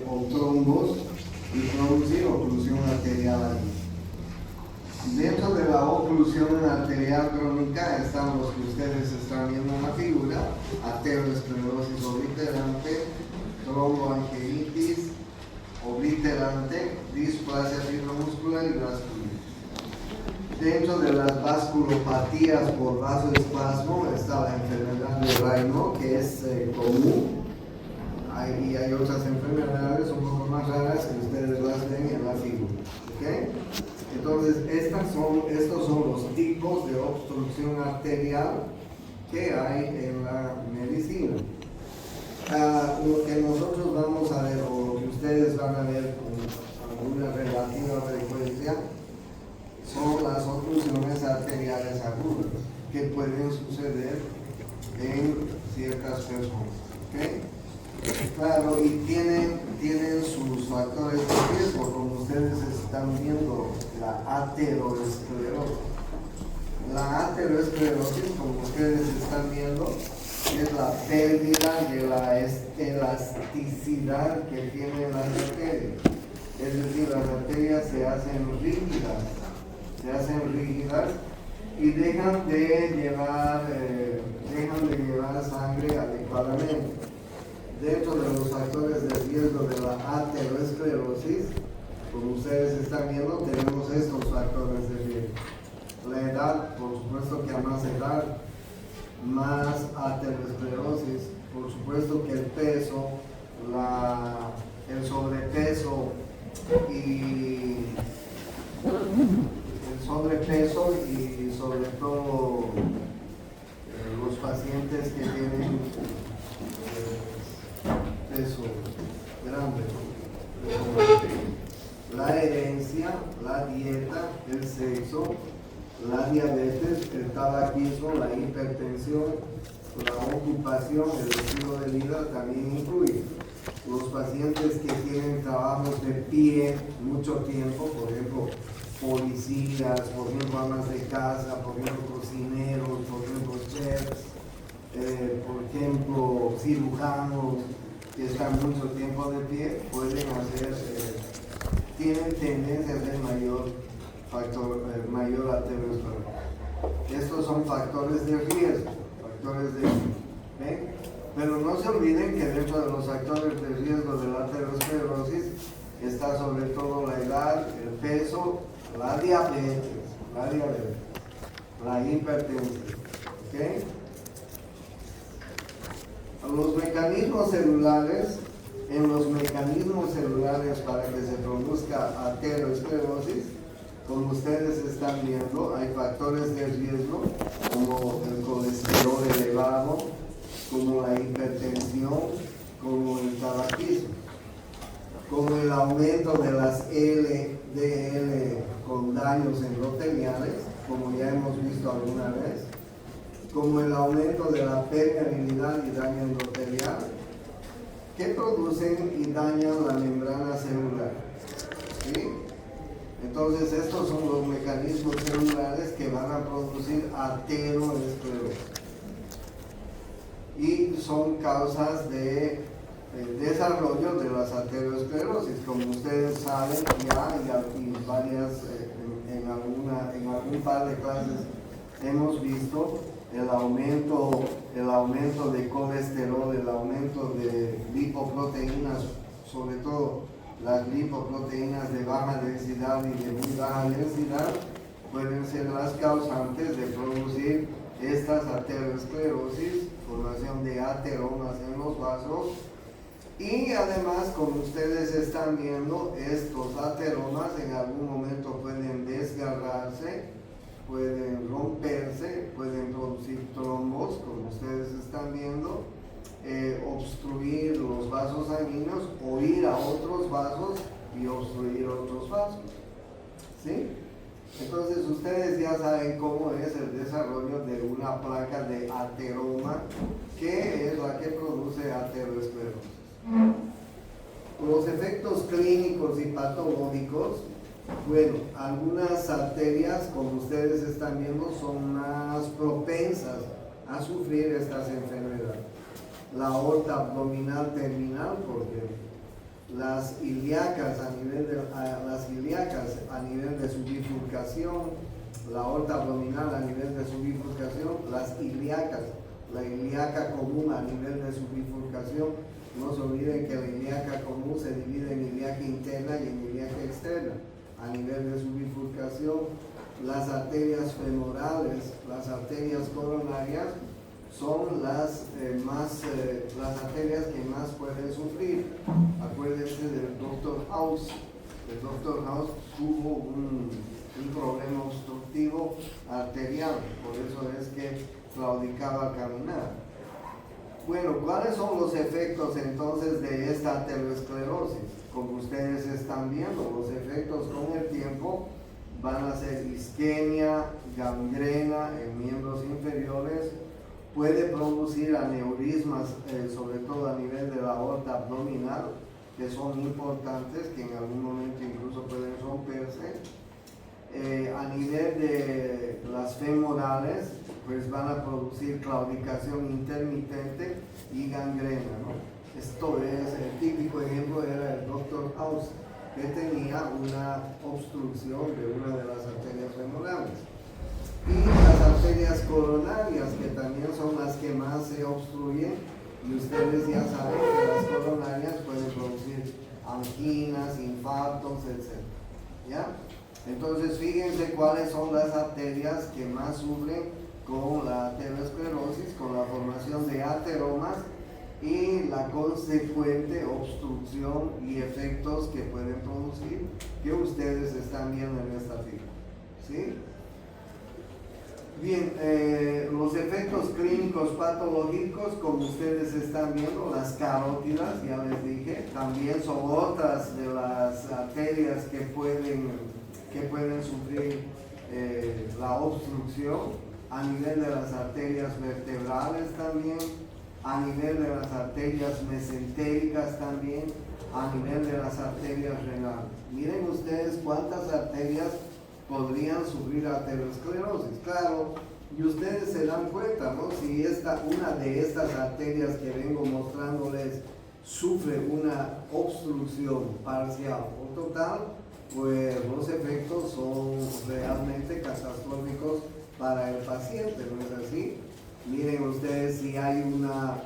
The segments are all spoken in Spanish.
o trombos y producir oclusión arterial aquí. Dentro de la oclusión arterial crónica están los que ustedes están viendo en la figura: aterosclerosis obliterante, tromboangelitis obliterante, displasia fibromuscular y vasculitis. Dentro de las vasculopatías por vasoespasmo está la enfermedad de Raynaud, que es común. Y hay otras enfermedades un poco más raras que ustedes las ven en la figura. ¿Okay? Entonces, estos son los tipos de obstrucción arterial que hay en la medicina. Lo que nosotros vamos a ver, o lo que ustedes van a ver con alguna relativa frecuencia, son las oclusiones arteriales agudas que pueden suceder en ciertas personas. ¿Okay? Claro, y tienen sus factores de riesgo, como ustedes están viendo, la aterosclerosis. La aterosclerosis, como ustedes están viendo, es la pérdida de la elasticidad que tienen las arterias. Es decir, las arterias se hacen rígidas y dejan de llevar sangre adecuadamente. Dentro de los factores de riesgo de la aterosclerosis, como ustedes están viendo, tenemos estos factores de riesgo. La edad, por supuesto que a más edad, más aterosclerosis. Por supuesto que el peso, el sobrepeso y sobre todo los pacientes que tienen peso grande, la herencia, la dieta, el sexo, la diabetes, el tabaquismo, la hipertensión, la ocupación, el estilo de vida también incluye. Los pacientes que tienen trabajos de pie mucho tiempo, por ejemplo, policías, por ejemplo, amas de casa, por ejemplo, cocineros, por ejemplo, chefs, por ejemplo, cirujanos que están mucho tiempo de pie, tienen tendencia a ser mayor aterosclerosis. Estos son factores de riesgo, ¿ven? Pero no se olviden que dentro de los factores de riesgo de la aterosclerosis está sobre todo la edad, el peso, la diabetes, la hipertensión. ¿Okay? Los mecanismos celulares, en los mecanismos celulares para que se produzca aterosclerosis, como ustedes están viendo, hay factores de riesgo como el colesterol elevado, como la hipertensión, como el tabaquismo, como el aumento de las LDL con daños endoteliales, como ya hemos visto alguna vez, como el aumento de la permeabilidad y daño endotelial, que producen y dañan la membrana celular. ¿Sí? Entonces, estos son los mecanismos celulares que van a producir aterosclerosis. Y son causas de desarrollo de las aterosclerosis. Como ustedes saben, y varias, en algún par de clases hemos visto el aumento de colesterol, el aumento de lipoproteínas, sobre todo las lipoproteínas de baja densidad y de muy baja densidad, pueden ser las causantes de producir estas aterosclerosis, formación de ateromas en los vasos. Y además, como ustedes están viendo, estos ateromas en algún momento pueden desgarrarse, pueden romperse, pueden producir trombos, como ustedes están viendo, obstruir los vasos sanguíneos o ir a otros vasos y obstruir otros vasos. ¿Sí? Entonces ustedes ya saben cómo es el desarrollo de una placa de ateroma, que es la que produce aterosclerosis. Los efectos clínicos y patológicos, bueno, algunas arterias, como ustedes están viendo, son más propensas a sufrir estas enfermedades. La aorta abdominal terminal, porque las ilíacas a nivel de su bifurcación, la aorta abdominal a nivel de su bifurcación, las ilíacas, la ilíaca común a nivel de su bifurcación. No se olviden que la ilíaca común se divide en ilíaca interna y en ilíaca externa a nivel de su bifurcación. Las arterias femorales, las arterias coronarias son las arterias que más pueden sufrir. Acuérdense del Dr. House. El Dr. House tuvo un problema obstructivo arterial, por eso es que claudicaba al caminar. Bueno, ¿cuáles son los efectos entonces de esta aterosclerosis? Como ustedes están viendo, los efectos con el tiempo van a ser isquemia, gangrena en miembros inferiores, puede producir aneurismas, sobre todo a nivel de la aorta abdominal, que son importantes, que en algún momento incluso pueden romperse. A nivel de las femorales, pues van a producir claudicación intermitente y gangrena, ¿no? Esto es, el típico ejemplo era el Dr. House, que tenía una obstrucción de una de las arterias femorales. Y las arterias coronarias, que también son las que más se obstruyen, y ustedes ya saben que las coronarias pueden producir anginas, infartos, etc. ¿Ya? Entonces fíjense cuáles son las arterias que más sufren con la aterosclerosis, con la formación de ateromas y la consecuente obstrucción y efectos que pueden producir, que ustedes están viendo en esta figura. ¿Sí? Bien, los efectos clínicos patológicos, como ustedes están viendo, las carótidas, ya les dije, también son otras de las arterias que pueden sufrir la obstrucción, a nivel de las arterias vertebrales también, a nivel de las arterias mesentéricas también, a nivel de las arterias renales. Miren ustedes cuántas arterias podrían sufrir aterosclerosis. Claro, y ustedes se dan cuenta, ¿no? Si una de estas arterias que vengo mostrándoles sufre una obstrucción parcial o total, pues los efectos son realmente catastróficos para el paciente, ¿no es así? Miren ustedes, si hay una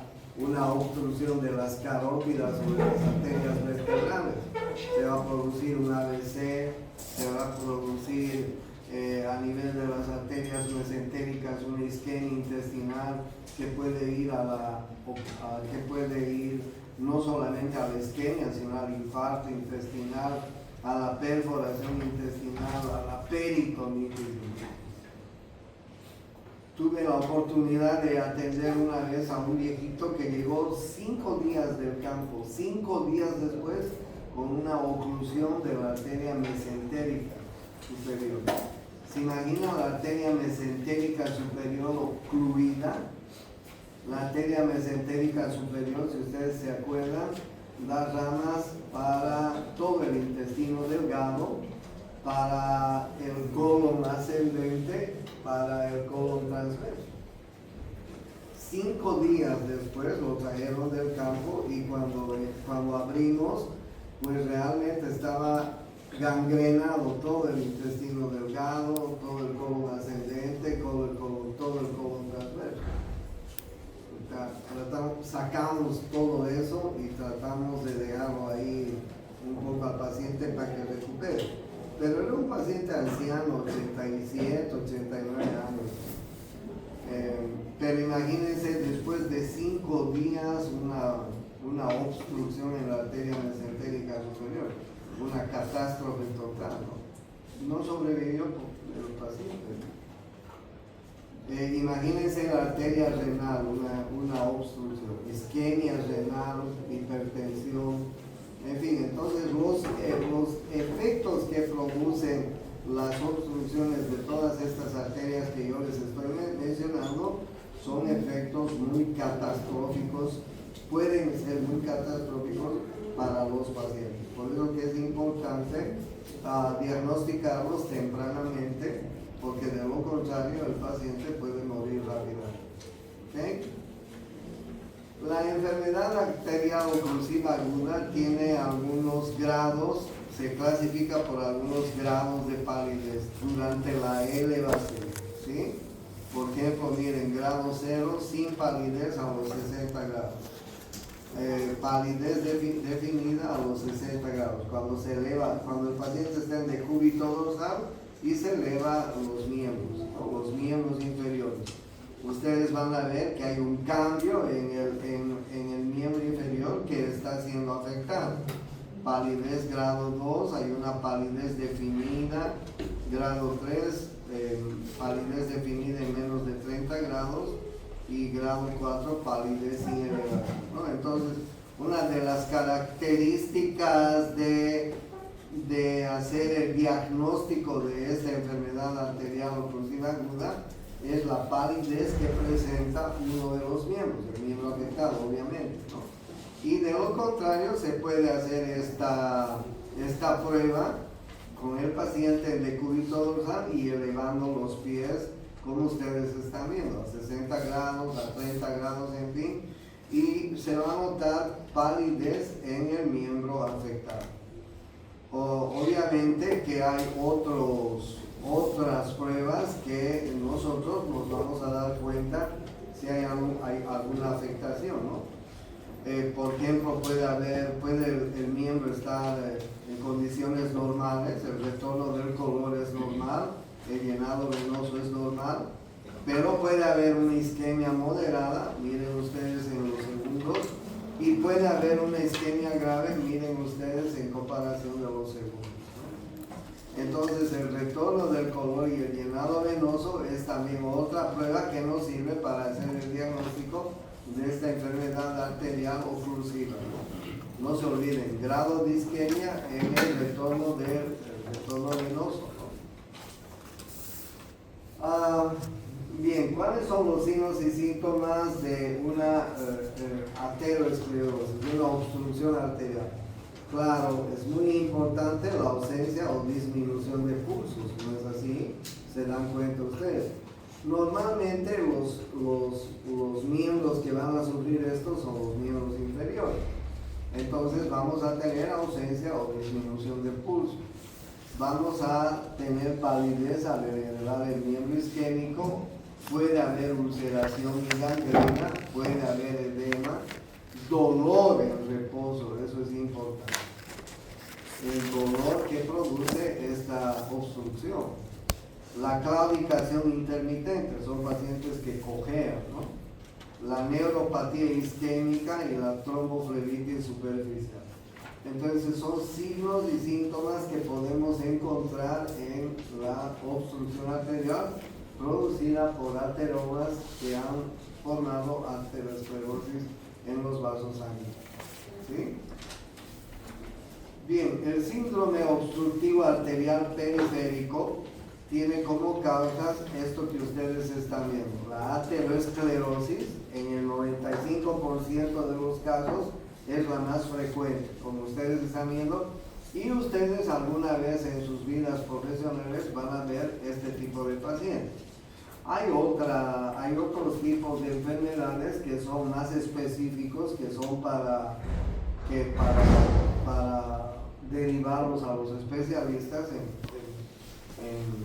obstrucción de las carótidas o de las arterias vertebrales, se va a producir un ABC, se va a producir a nivel de las arterias mesentéricas una isquemia intestinal que puede ir no solamente a la isquemia, sino al infarto intestinal, a la perforación intestinal, a la peritonitis. Tuve la oportunidad de atender una vez a un viejito que llegó 5 días del campo, 5 días después, con una oclusión de la arteria mesentérica superior. ¿Se imagina la arteria mesentérica superior ocluida? La arteria mesentérica superior, si ustedes se acuerdan, da ramas para todo el intestino delgado, para el colon ascendente, para el colon transverso. 5 días después lo trajeron del campo y cuando abrimos, pues realmente estaba gangrenado todo el intestino delgado, todo el colon ascendente, todo el colon transverso. Sacamos todo eso y tratamos de dejarlo ahí un poco al paciente para que recupere. Pero era un paciente anciano, 87, 89 años. Pero imagínense, después de 5 días, una obstrucción en la arteria mesentérica superior, una catástrofe total, ¿no? No sobrevivió el paciente. Imagínense la arteria renal, una obstrucción, isquemia renal, hipertensión, en fin. Entonces los efectos que producen las obstrucciones de todas estas arterias que yo les estoy mencionando son efectos muy catastróficos, pueden ser muy catastróficos para los pacientes. Por eso que es importante diagnosticarlos tempranamente, porque de lo contrario el paciente puede morir rápidamente. ¿Okay? La enfermedad arterial oclusiva aguda tiene algunos grados, se clasifica por algunos grados de palidez durante la elevación, ¿sí? Por ejemplo, miren, grado 0 sin palidez a los 60 grados. Palidez definida a los 60 grados. Cuando se eleva, cuando el paciente está en decúbito dorsal y se eleva los miembros, ¿no? Los miembros inferiores. Ustedes van a ver que hay un cambio en el miembro inferior que está siendo afectado. Palidez grado 2, hay una palidez definida. Grado 3, palidez definida en menos de 30 grados. Y grado 4, palidez sin elevación, ¿no? Entonces, una de las características de hacer el diagnóstico de esta enfermedad arterial oclusiva aguda es la palidez que presenta uno de los miembros, el miembro afectado, obviamente, ¿no? Y de lo contrario, se puede hacer esta prueba con el paciente en decúbito dorsal y elevando los pies, como ustedes están viendo, a 60 grados, a 30 grados, en fin, y se va a notar palidez en el miembro afectado. Obviamente que hay otras pruebas que nosotros nos vamos a dar cuenta si hay alguna afectación, ¿no? Por ejemplo, puede el miembro estar en condiciones normales, el retorno del color es normal, el llenado venoso es normal, pero puede haber una isquemia moderada, miren ustedes en los segundos, y puede haber una isquemia grave, miren ustedes en comparación de los segundos. Entonces el retorno del color y el llenado venoso es también otra prueba que nos sirve para hacer el diagnóstico de esta enfermedad arterial oclusiva. No se olviden, grado de isquemia en el retorno venoso. Bien, ¿cuáles son los signos y síntomas de una arteriosclerosis, de una obstrucción arterial? Claro, es muy importante la ausencia o disminución de pulsos, ¿no es así? Se dan cuenta ustedes. Normalmente los miembros que van a sufrir esto son los miembros inferiores. Entonces vamos a tener ausencia o disminución de pulso. Vamos a tener palidez al elevar el miembro isquémico, puede haber ulceración y gangrena, puede haber edema, dolor en reposo, eso es importante. El dolor que produce esta obstrucción. La claudicación intermitente, son pacientes que cojean, ¿no? La neuropatía isquémica y la tromboflebitis superficial. Entonces son signos y síntomas que podemos encontrar en la obstrucción arterial producida por ateromas que han formado arteriosclerosis en los vasos sanguíneos. ¿Sí? Bien, el síndrome obstructivo arterial periférico tiene como causas esto que ustedes están viendo, la aterosclerosis. En el 95% de los casos es la más frecuente, como ustedes están viendo, y ustedes alguna vez en sus vidas profesionales van a ver este tipo de pacientes. Hay otros tipos de enfermedades que son más específicos, que son para derivarlos a los especialistas en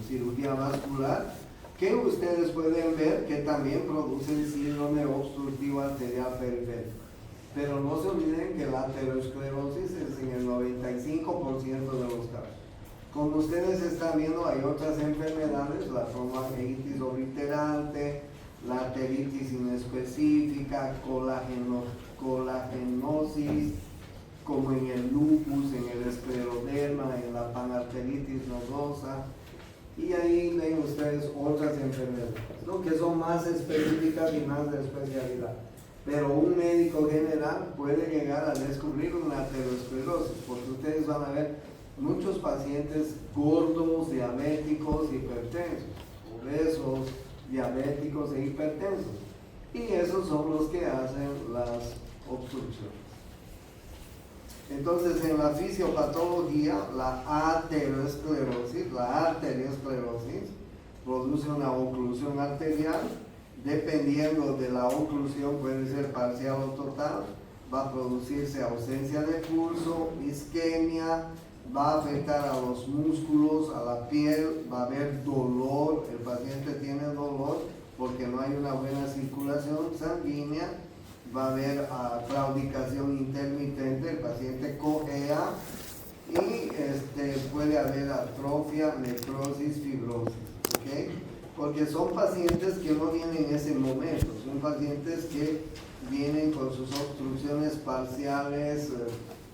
cirugía vascular, que ustedes pueden ver que también producen síndrome obstructivo arterial periférico. Pero no se olviden que la aterosclerosis es en el 95% de los casos. Como ustedes están viendo, hay otras enfermedades, la tromboangeitis obliterante, la arteritis inespecífica, colagenosis, como en el lupus, en el escleroderma, en la panarteritis nodosa, y ahí ven ustedes otras enfermedades, ¿no? Que son más específicas y más de especialidad. Pero un médico general puede llegar a descubrir una aterosclerosis, porque ustedes van a ver muchos pacientes gordos, diabéticos, hipertensos, obesos, diabéticos e hipertensos. Y esos son los que hacen las obstrucciones. Entonces, en la fisiopatología, la arteriosclerosis produce una oclusión arterial. Dependiendo de la oclusión, puede ser parcial o total. va a producirse ausencia de pulso, isquemia, va a afectar a los músculos, a la piel, va a haber dolor, el paciente tiene dolor porque no hay una buena circulación sanguínea, va a haber claudicación intermitente, el paciente cojea y puede haber atrofia, necrosis, fibrosis, ¿ok? Porque son pacientes que no vienen en ese momento, son pacientes que vienen con sus obstrucciones parciales,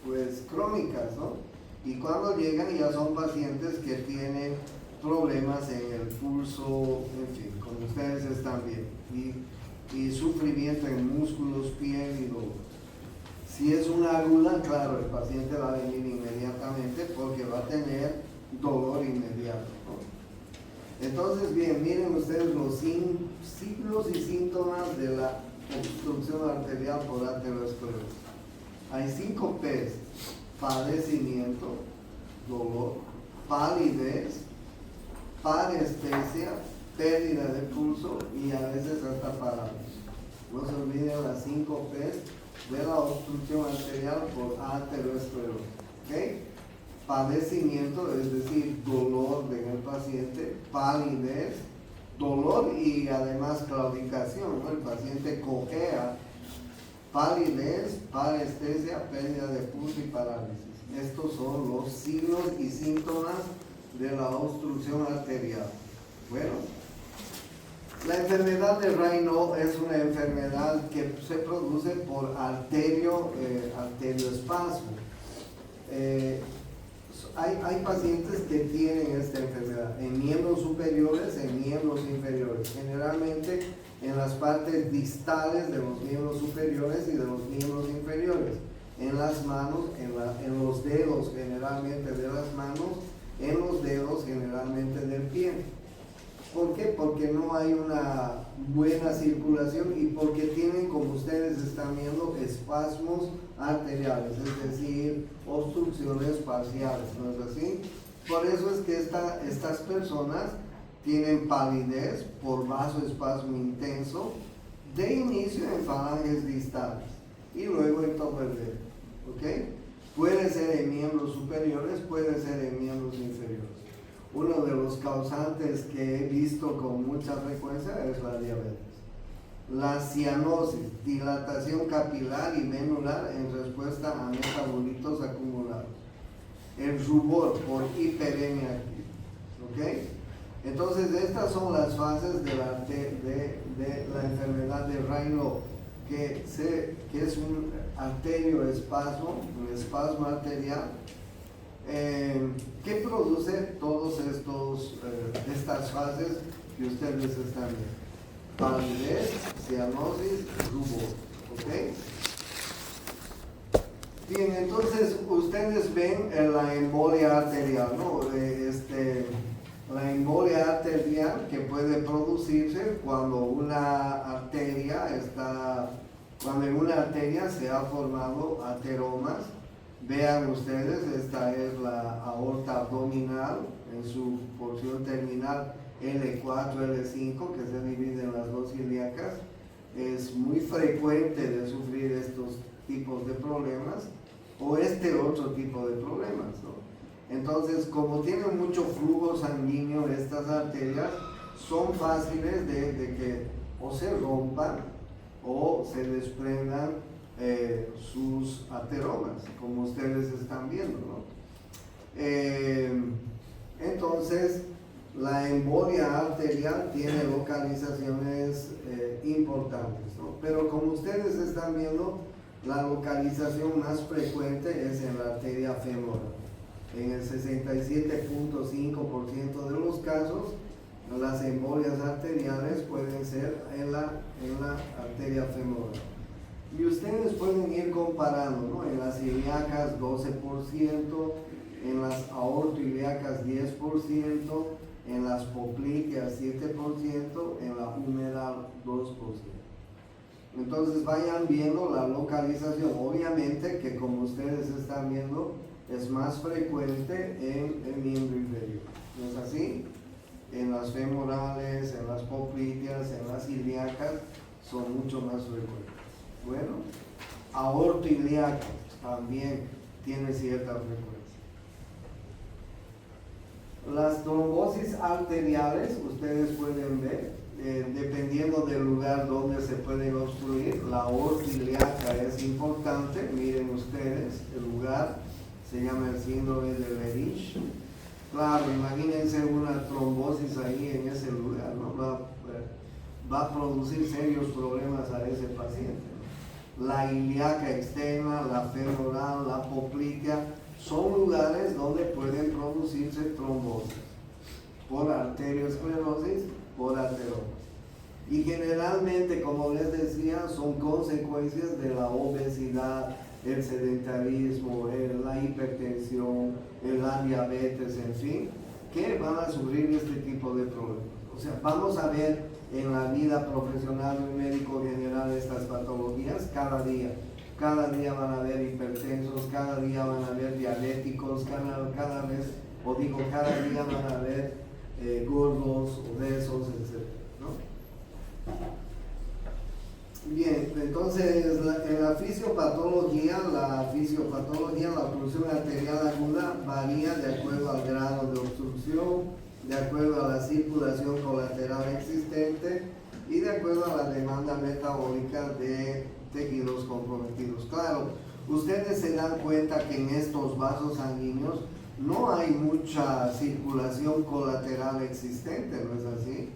pues crónicas, ¿no? Y cuando llegan ya son pacientes que tienen problemas en el pulso, en fin, como ustedes están viendo, y sufrimiento en músculos, piel y dolor. Si es una águla, claro, el paciente va a venir inmediatamente porque va a tener dolor inmediato, ¿no? Entonces, bien, miren ustedes los signos y síntomas de la obstrucción arterial por aterosclerosis. Hay 5 P's: padecimiento, dolor, palidez, parestesia, pérdida de pulso y a veces hasta parálisis. No se olviden las 5 P's de la obstrucción arterial por aterosclerosis. ¿Okay? Padecimiento, es decir, dolor en el paciente, palidez, dolor y además claudicación, ¿no? El paciente cojea, palidez, parestesia, pérdida de pulso y parálisis. Estos son los signos y síntomas de la obstrucción arterial. Bueno, la enfermedad de Raynaud es una enfermedad que se produce por arterioespasmo. Hay pacientes que tienen esta enfermedad en miembros superiores, en miembros inferiores, generalmente en las partes distales de los miembros superiores y de los miembros inferiores, en las manos, en los dedos generalmente de las manos, en los dedos generalmente del pie. ¿Por qué? Porque no hay una buena circulación y porque tienen, como ustedes están viendo, espasmos arteriales, es decir, obstrucciones parciales, ¿no es así? Por eso es que estas personas tienen palidez por vasoespasmo intenso, de inicio en falanges distales y luego en todo el dedo, ¿ok? Puede ser en miembros superiores, puede ser en miembros inferiores. Uno de los causantes que he visto con mucha frecuencia es la diabetes. La cianosis, dilatación capilar y venular en respuesta a metabolitos acumulados. El rubor por hiperemia activa, ¿ok? Entonces estas son las fases de la enfermedad de Raynaud, que es un arterioespasmo, un espasmo arterial, que produce todos estas fases que ustedes están viendo: palidez, cianosis, rubor, ¿ok? Bien, entonces ustedes ven la embolia arterial, ¿no? La embolia arterial que puede producirse cuando en una arteria se ha formado ateromas. Vean ustedes, esta es la aorta abdominal en su porción terminal L4, L5, que se divide en las dos ilíacas. Es muy frecuente de sufrir estos tipos de problemas o otro tipo de problemas, ¿no? Entonces, como tienen mucho flujo sanguíneo estas arterias, son fáciles de que o se rompan o se desprendan sus ateromas, como ustedes están viendo, ¿no? Entonces, la embolia arterial tiene localizaciones importantes, ¿no? Pero como ustedes están viendo, la localización más frecuente es en la arteria femoral. En el 67.5% de los casos, las embolias arteriales pueden ser en la arteria femoral. Y ustedes pueden ir comparando, ¿no? En las ilíacas 12%, en las aortoilíacas 10%, en las popliteas 7%, en la humeral 2%. Entonces vayan viendo la localización. Obviamente que, como ustedes están viendo, es más frecuente en el miembro inferior, ¿no es así? En las femorales, en las popliteas, en las ilíacas son mucho más frecuentes. Bueno, aorta ilíaca también tiene cierta frecuencia. Las trombosis arteriales, ustedes pueden ver, dependiendo del lugar donde se pueden obstruir, la aorta ilíaca es importante. Miren ustedes, el lugar se llama el síndrome de Leriche. Claro, imagínense una trombosis ahí en ese lugar, ¿no? Va a producir serios problemas a ese paciente, ¿no? La ilíaca externa, la femoral, la poplitea, son lugares donde pueden producirse trombosis por arteriosclerosis, por ateroma. Y generalmente, como les decía, son consecuencias de la obesidad, el sedentarismo, la hipertensión, la diabetes, en fin, que van a sufrir este tipo de problemas. O sea, vamos a ver en la vida profesional de un médico general estas patologías cada día. Cada día van a haber hipertensos, cada día van a haber diabéticos, cada día van a haber gordos, obesos, etc., ¿no? Bien, entonces en la fisiopatología, la oclusión arterial aguda varía de acuerdo al grado de obstrucción, de acuerdo a la circulación colateral existente y de acuerdo a la demanda metabólica de tejidos comprometidos. Claro, ustedes se dan cuenta que en estos vasos sanguíneos no hay mucha circulación colateral existente, ¿no es así?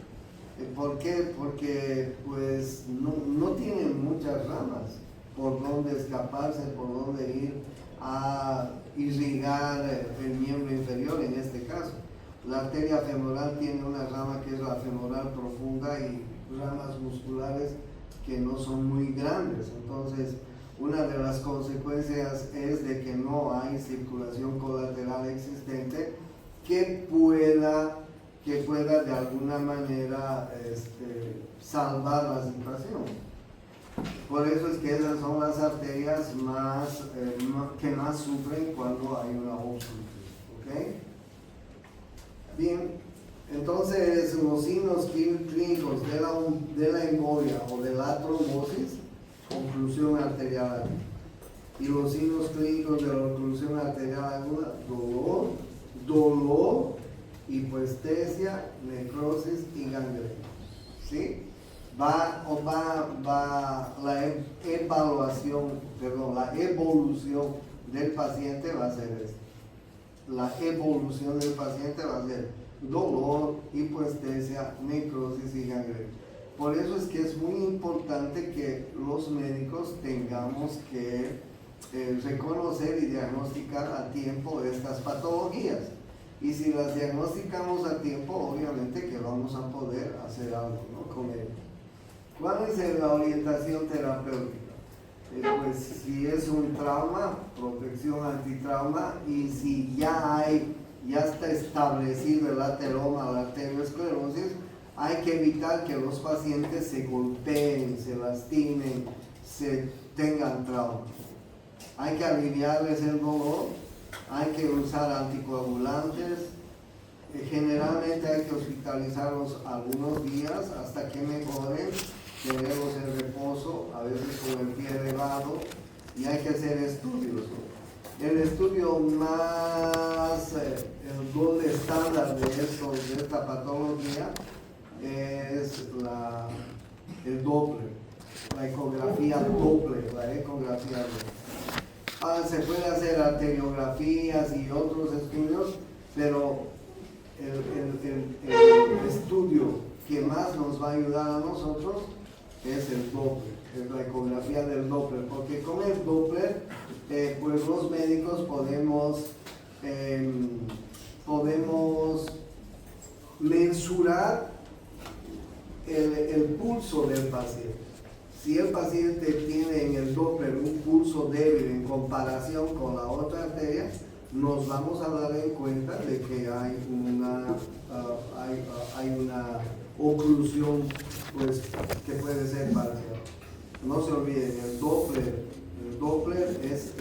¿Por qué? Porque pues no tienen muchas ramas por donde escaparse, por donde ir a irrigar el miembro inferior en este caso. La arteria femoral tiene una rama que es la femoral profunda y ramas musculares que no son muy grandes. Entonces, una de las consecuencias es de que no hay circulación colateral existente que pueda de alguna manera salvar la situación. Por eso es que esas son las arterias que más sufren cuando hay una obstrucción. ¿Okay? Bien, entonces los signos clínicos de la embolia o de la trombosis, oclusión arterial aguda. Y los signos clínicos de la oclusión arterial aguda, dolor, hipoestesia, necrosis y gangrena. ¿Sí? La evolución del paciente va a ser esta. La evolución del paciente va a ser dolor, hipoestesia, necrosis y gangrena. Por eso es que es muy importante que los médicos tengamos que reconocer y diagnosticar a tiempo estas patologías. Y si las diagnosticamos a tiempo, obviamente que vamos a poder hacer algo, ¿no?, con ello. ¿Cuál es la orientación terapéutica? Pues si es un trauma, protección antitrauma, y si ya está establecido el ateroma, la arteriosclerosis, hay que evitar que los pacientes se golpeen, se lastimen, tengan trauma. Hay que aliviarles el dolor, hay que usar anticoagulantes, generalmente hay que hospitalizarlos algunos días hasta que mejoren, tenerlos en reposo, a veces con el pie elevado, y hay que hacer estudios, ¿no? El estudio más, el gold estándar de esta patología es el Doppler, la ecografía Doppler, se puede hacer arteriografías y otros estudios, pero el estudio que más nos va a ayudar a nosotros es el Doppler, es la ecografía del Doppler, porque con el Doppler pues los médicos podemos mensurar el pulso del paciente. Si el paciente tiene en el Doppler un pulso débil en comparación con la otra arteria, nos vamos a dar en cuenta de que hay una oclusión, pues, que puede ser parcial. No se olviden, el Doppler es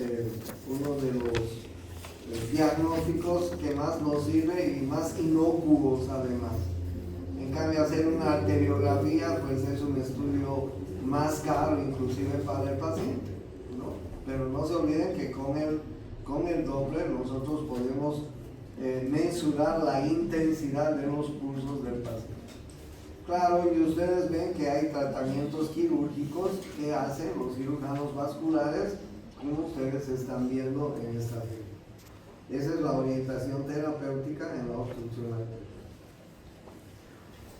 uno de los diagnósticos que más nos sirve y más inocuos además. En cambio, hacer una arteriografía pues es un estudio más caro inclusive para el paciente, ¿no? pero no se olviden que con el Doppler nosotros podemos mensurar la intensidad de los pulsos del paciente. Claro, y ustedes ven que hay tratamientos quirúrgicos que hacen los cirujanos vasculares, como ustedes están viendo en esta figura. Esa es la orientación terapéutica en la obstrucción arterial.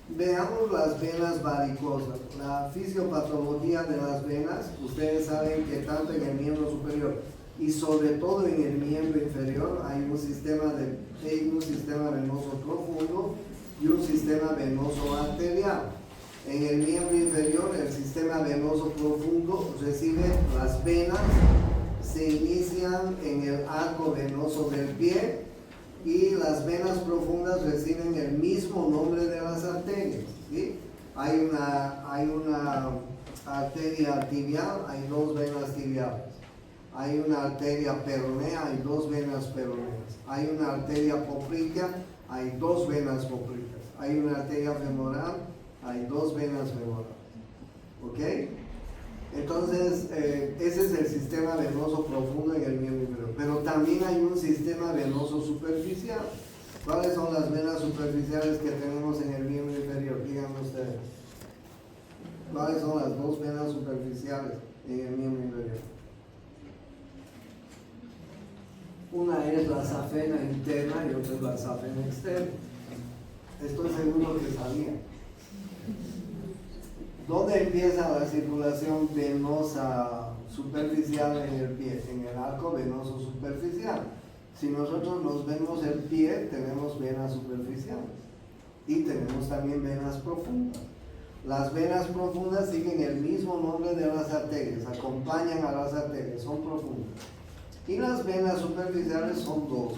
Veamos las venas varicosas. La fisiopatología de las venas, ustedes saben que tanto en el miembro superior y sobre todo en el miembro inferior hay un sistema venoso profundo y un sistema venoso arterial. En el miembro inferior, el sistema venoso profundo recibe las venas, se inician en el arco venoso del pie, y las venas profundas reciben el mismo nombre de las arterias, ¿sí? Hay una arteria tibial, hay dos venas tibiales. Hay una arteria peronea, hay dos venas peroneas. Hay una arteria poplítea, hay dos venas poplíteas. Hay una arteria femoral, hay dos venas femorales. ¿Ok? Entonces, ese es el sistema venoso profundo en el miembro inferior. Pero también hay un sistema venoso superficial. ¿Cuáles son las venas superficiales que tenemos en el miembro inferior? Díganme ustedes. ¿Cuáles son las dos venas superficiales en el miembro inferior? Una es la safena interna y otra es la safena externa. Estoy seguro que sabían. ¿Dónde empieza la circulación venosa superficial en el pie? En el arco venoso superficial. Si nosotros nos vemos el pie, tenemos venas superficiales y tenemos también venas profundas. Las venas profundas siguen el mismo nombre de las arterias, acompañan a las arterias, son profundas. Y las venas superficiales son dos.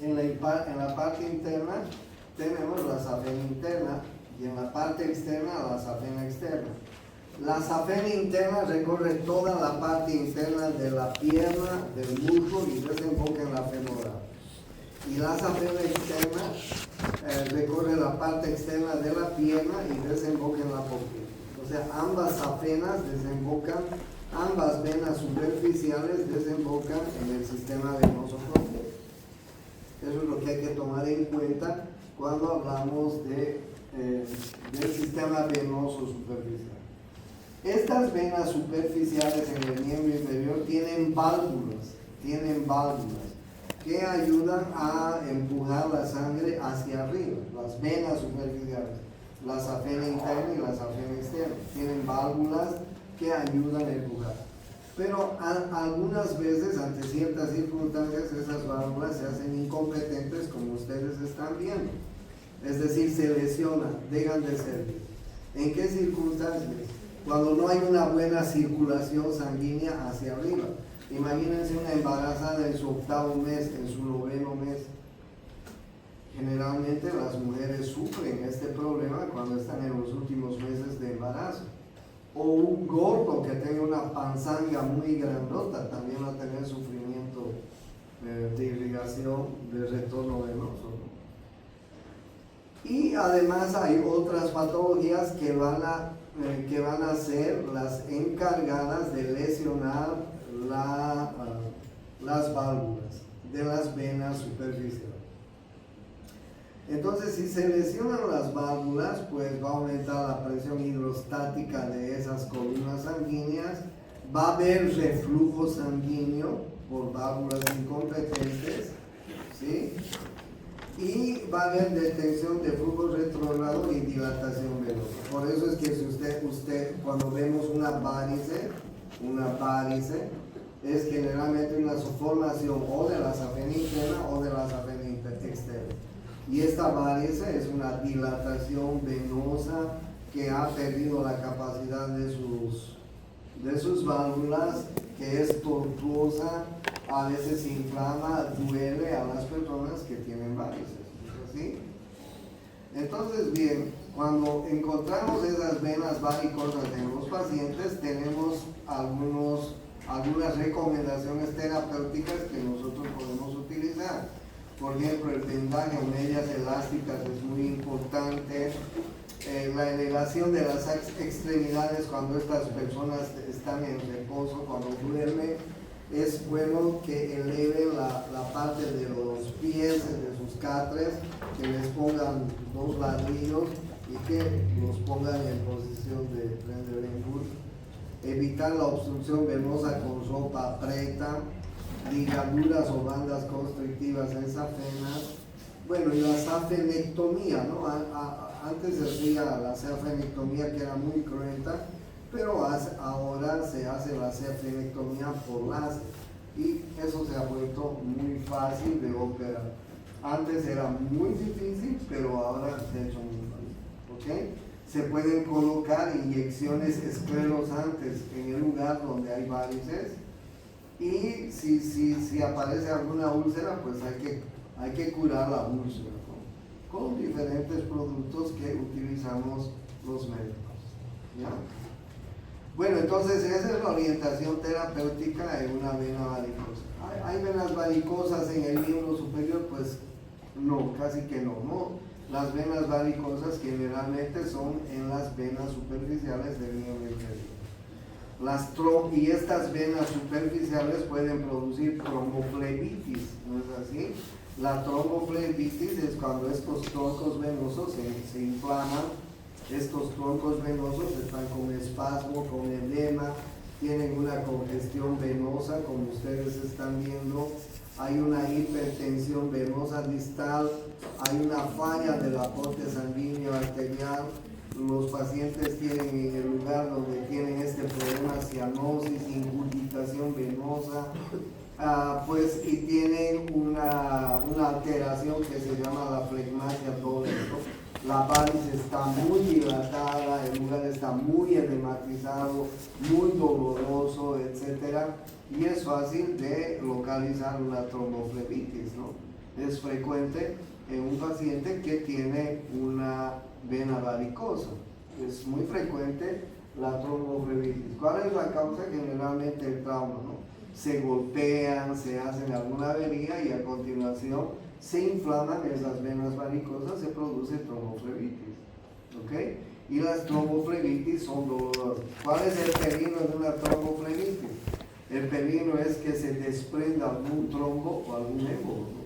En la parte interna tenemos la safena interna, y en la parte externa la safena externa. La safena interna recorre toda la parte interna de la pierna, del muslo y desemboca en la femoral. Y la safena externa recorre la parte externa de la pierna y desemboca en la poplítea. O sea, ambas safenas desembocan, ambas venas superficiales desembocan en el sistema venoso profundo. Eso es lo que hay que tomar en cuenta cuando hablamos del sistema venoso superficial. Estas venas superficiales en el miembro inferior tienen válvulas que ayudan a empujar la sangre hacia arriba. Las venas superficiales, la safena interna y la safena externa, tienen válvulas que ayudan a empujar. Pero algunas veces, ante ciertas circunstancias, esas válvulas se hacen incompetentes, como ustedes están viendo. Es decir, se lesionan, dejan de servir. ¿En qué circunstancias? Cuando no hay una buena circulación sanguínea hacia arriba. Imagínense una embarazada en su 8º mes, en su 9º mes. Generalmente las mujeres sufren este problema cuando están en los últimos meses de embarazo. O un gordo que tenga una panzanga muy grandota también va a tener sufrimiento de irrigación, de retorno venoso, ¿no? Y además hay otras patologías que van a ser las encargadas de lesionar las válvulas de las venas superficiales. Entonces, si se lesionan las válvulas, pues va a aumentar la presión hidrostática de esas columnas sanguíneas, va a haber reflujo sanguíneo por válvulas incompetentes, ¿sí? Y va a haber detención de flujo retrógrado y dilatación venosa. Por eso es que si usted cuando vemos una varice, es generalmente una formación o de la safena interna o de la safena externa. Y esta varice es una dilatación venosa que ha perdido la capacidad de sus válvulas, que es tortuosa, a veces inflama, duele a las personas que tienen varices. ¿Es así? Entonces, bien, cuando encontramos esas venas varicosas en los pacientes, tenemos algunas recomendaciones terapéuticas que nosotros podemos utilizar. Por ejemplo, el vendaje o medias elásticas es muy importante. la elevación de las extremidades cuando estas personas están en reposo, cuando duermen. Es bueno que eleven la parte de los pies, de sus catres, que les pongan 2 ladrillos y que los pongan en posición de Trendelenburg. Evitar la obstrucción venosa con ropa preta, ligaduras o bandas constrictivas en safenas. Bueno, y la safenectomía, ¿no? Antes se hacía la safenectomía, que era muy cruenta, pero ahora se hace la safenectomía por láser y eso se ha vuelto muy fácil de operar. Antes era muy difícil, pero ahora se ha hecho muy fácil, ¿ok? Se pueden colocar inyecciones esclerosantes en el lugar donde hay varices, y si aparece alguna úlcera, pues hay que curar la úlcera, ¿no? Con diferentes productos que utilizamos los médicos, ¿ya? Bueno, entonces esa es la orientación terapéutica en una vena varicosa. ¿Hay venas varicosas en el miembro superior? Pues no, casi que no, ¿no? Las venas varicosas generalmente son en las venas superficiales del miembro inferior. Y estas venas superficiales pueden producir tromboflebitis, ¿no es así? La tromboflebitis es cuando estos troncos venosos se inflaman. Estos troncos venosos están con espasmo, con edema, tienen una congestión venosa, como ustedes están viendo. Hay una hipertensión venosa distal, hay una falla del aporte sanguíneo arterial. Los pacientes tienen en el lugar donde tienen este problema cianosis, ingurgitación venosa, y tienen una alteración que se llama la flegmasia doble. La varice está muy dilatada, el lugar está muy edematizado, muy doloroso, etc. Y es fácil de localizar una tromboflebitis, ¿no? Es frecuente en un paciente que tiene una vena varicosa. Es muy frecuente la tromboflebitis. ¿Cuál es la causa? Generalmente el trauma, ¿no? Se golpean, se hacen alguna avería y a continuación se inflaman esas venas varicosas, se produce tromboflebitis, ¿ok? Y las tromboflebitis son dolorosas. ¿Cuál es el peligro de una tromboflebitis? El peligro es que se desprenda algún trombo o algún émbolo, ¿no?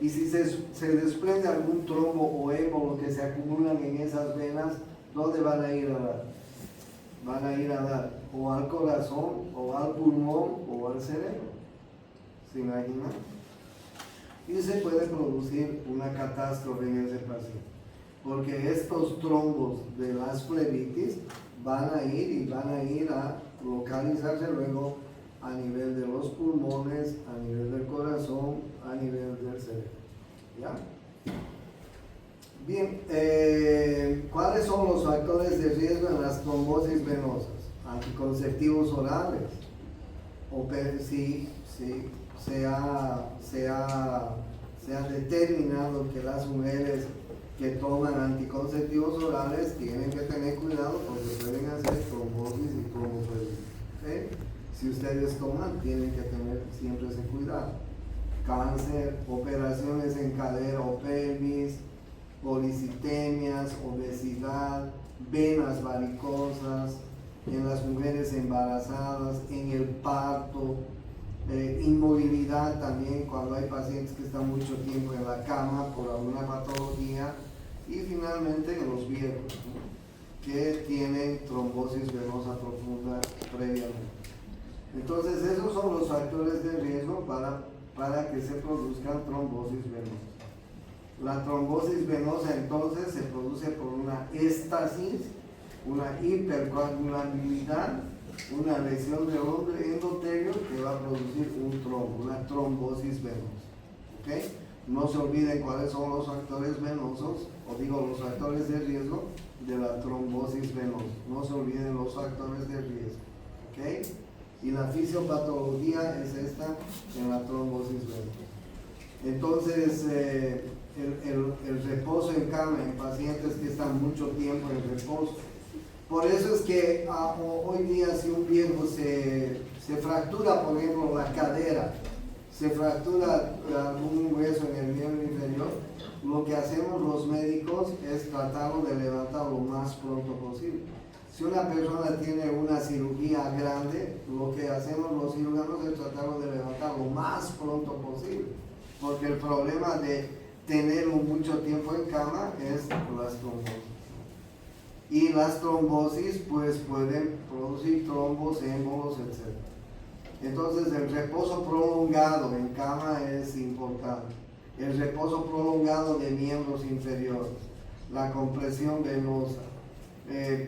Y si se desprende algún trombo o émbolo que se acumulan en esas venas, ¿dónde van a ir a dar? Van a ir a dar o al corazón, o al pulmón, o al cerebro. ¿Se imaginan? Y se puede producir una catástrofe en ese paciente, porque estos trombos de las flebitis van a ir a localizarse luego a nivel de los pulmones, a nivel del corazón, a nivel del cerebro. ¿Ya? Bien, ¿cuáles son los factores de riesgo en las trombosis venosas? Anticonceptivos orales, si se ha determinado que las mujeres que toman anticonceptivos orales tienen que tener cuidado porque pueden hacer trombosis y tromboflebitis, ¿okay? Si ustedes toman, tienen que tener siempre ese cuidado. Cáncer, operaciones en cadera o pelvis, policitemias, obesidad, venas varicosas, en las mujeres embarazadas, en el parto, inmovilidad también cuando hay pacientes que están mucho tiempo en la cama por alguna patología, y finalmente en los viejos, ¿no?, que tienen trombosis venosa profunda previamente. Entonces esos son los factores de riesgo para que se produzcan trombosis venosas. La trombosis venosa entonces se produce por una éstasis, una hipercoagulabilidad, una lesión del endotelio que va a producir un trombo, una trombosis venosa. ¿Okay? No se olviden cuáles son los factores venosos, los factores de riesgo de la trombosis venosa. No se olviden los factores de riesgo. ¿Okay? Y la fisiopatología es esta en la trombosis venosa. Entonces, el reposo en cama en pacientes que están mucho tiempo en reposo. Por eso es que hoy día si un viejo se fractura, por ejemplo, la cadera, se fractura algún hueso en el miembro inferior, lo que hacemos los médicos es tratarlo de levantar lo más pronto posible. Si una persona tiene una cirugía grande, lo que hacemos los cirujanos es tratarlo de levantar lo más pronto posible, porque el problema de tenerlo mucho tiempo en cama es las trombosis. Y las trombosis pues pueden producir trombos, émbolos, etc. Entonces el reposo prolongado en cama es importante. El reposo prolongado de miembros inferiores, la compresión venosa,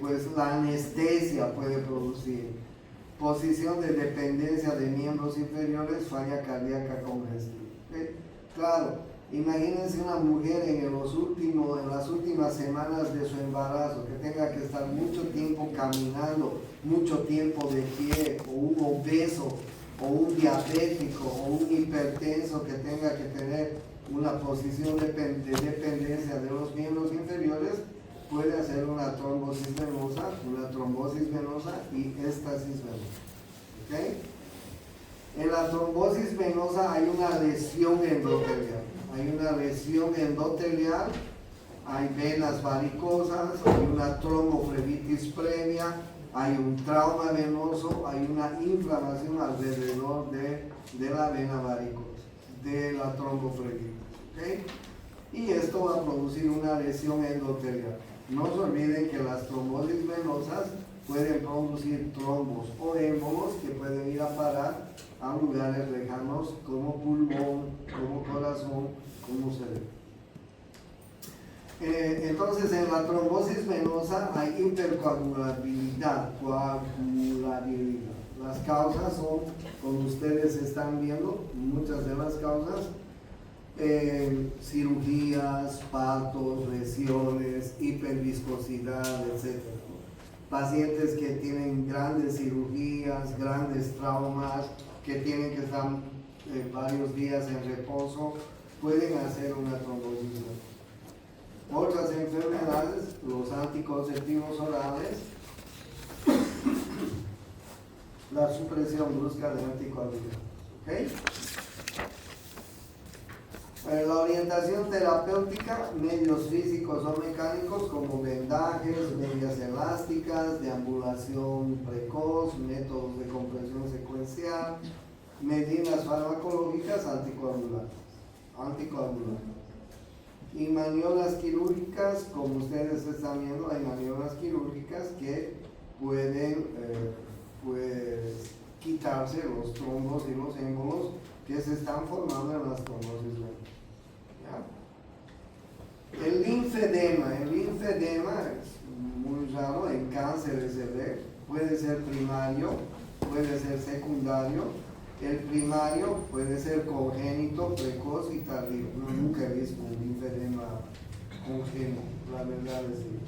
pues la anestesia puede producir. Posición de dependencia de miembros inferiores, falla cardíaca congestiva. Claro, imagínense una mujer en las últimas semanas de su embarazo que tenga que estar mucho tiempo caminando, mucho tiempo de pie, o un obeso, o un diabético, o un hipertenso que tenga que tener una posición de dependencia de los miembros inferiores, puede hacer una trombosis venosa y éstasis venosa. ¿Okay? En la trombosis venosa hay una lesión endotelial. Hay venas varicosas, hay una tromboflebitis previa, hay un trauma venoso, hay una inflamación alrededor de la vena varicosa, de la tromboflebitis. ¿Okay? Y esto va a producir una lesión endotelial. No se olviden que las trombosis venosas pueden producir trombos o émbolos que pueden ir a parar a lugares lejanos como pulmón, como corazón, como cerebro. Entonces en la trombosis venosa hay hipercoagulabilidad, Las causas son, como ustedes están viendo, muchas de las causas, cirugías, partos, lesiones, hiperviscosidad, etc. Pacientes que tienen grandes cirugías, grandes traumas, que tienen que estar varios días en reposo, pueden hacer una trombosis. Otras enfermedades, los anticonceptivos orales, la supresión brusca de anticoagulantes. ¿Okay? La orientación terapéutica, medios físicos o mecánicos como vendajes, medias elásticas, deambulación precoz, métodos de compresión secuencial, medidas farmacológicas anticoagulantes. Y maniobras quirúrgicas, como ustedes están viendo, hay maniobras quirúrgicas que pueden quitarse los trombos y los émbolos que se están formando en las trombosis venosas. El linfedema es muy raro en cánceres de ver, puede ser primario, puede ser secundario. El primario puede ser congénito, precoz y tardío. No, nunca he visto un linfedema congénito, la verdad es que.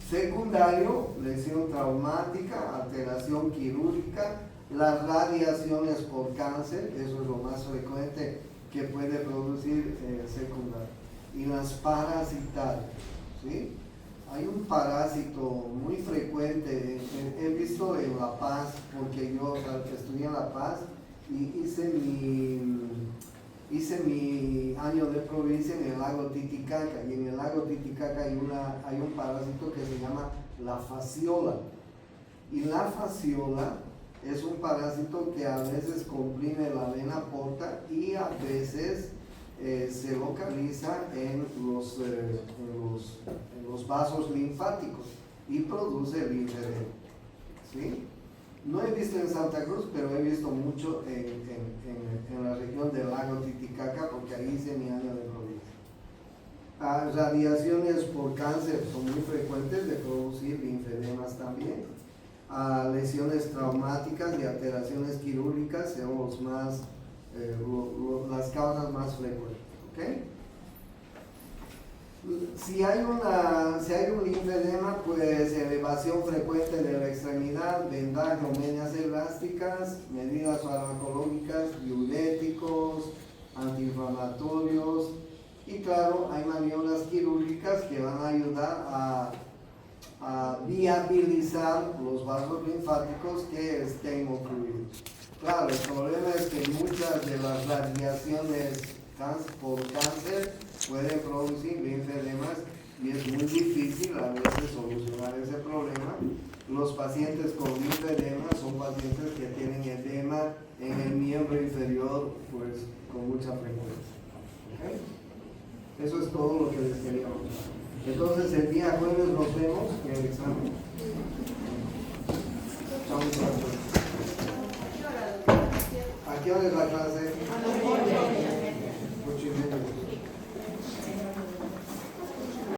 Secundario, lesión traumática, alteración quirúrgica, las radiaciones por cáncer, eso es lo más frecuente que puede producir secundario. Y las parasitarias, ¿sí? Hay un parásito muy frecuente, he visto en La Paz, porque yo estudié en La Paz y hice mi año de provincia en el lago Titicaca, y en el lago Titicaca hay un parásito que se llama la fasciola. Y la fasciola es un parásito que a veces comprime la vena porta y a veces se localiza en los vasos linfáticos y produce linfedema. ¿Sí? No he visto en Santa Cruz, pero he visto mucho en la región del lago Titicaca, porque ahí hice mi año de provincia. Radiaciones por cáncer son muy frecuentes de producir linfedemas también. Lesiones traumáticas y alteraciones quirúrgicas son las causas más frecuentes. ¿Okay? Si hay un linfedema, pues elevación frecuente de la extremidad, vendaje o medias elásticas, medidas farmacológicas, diuréticos, antiinflamatorios, y claro, hay maniobras quirúrgicas que van a ayudar a viabilizar los vasos linfáticos que estén obstruidos. Claro, el problema es que muchas de las radiaciones por cáncer pueden producir linfedemas y es muy difícil a veces solucionar ese problema. Los pacientes con linfedema son pacientes que tienen edema en el miembro inferior pues con mucha frecuencia. ¿Okay? Eso es todo lo que les quería mostrar. Entonces el día jueves nos vemos en el examen. Chao, muchachos. ¿A qué hora es la clase?